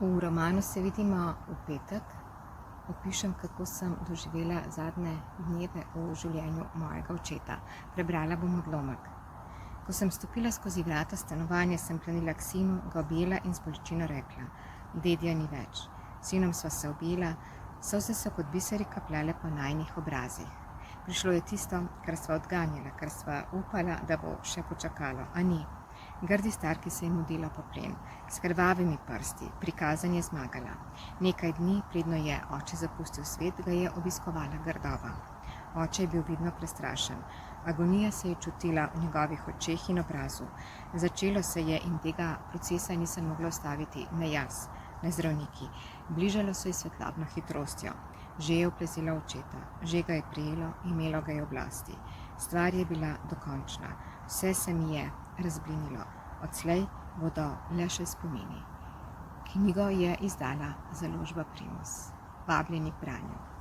V romanu se vidimo v petek. Opišem, kako sem doživela zadnje dneve v življenju mojega očeta. Prebrala bom odlomek. Ko sem stopila skozi vrata stanovanja, sem planila k sinu, ga objela in s bolečino rekla: Dedija ni več. Sinom sva se objela, solze so kot biseri kapljale po najinih obrazih. Prišlo je tisto, kar sva odganjala, kar sva upala, da bo še počakalo, a ni. Grdi starki se je mudila po plen, s krvavimi prsti, prikazan je zmagala. Nekaj dni, predno je oče zapustil svet, ga je obiskovala grdova. Oče je bil vidno prestrašen. Agonija se je čutila v njegovih očeh in obrazu. Začelo se je in tega procesa nisem mogla ustaviti ne jaz, ne zdravniki. Bližalo se je svetlobno hitrostjo. Že je oplezila očeta, že ga je prijelo, imelo ga je oblasti. Stvar je bila dokončna. Vse se mi je razblinilo. Odslej bodo le še spomini. Knjigo je izdala založba Primus. Vabljeni k branju.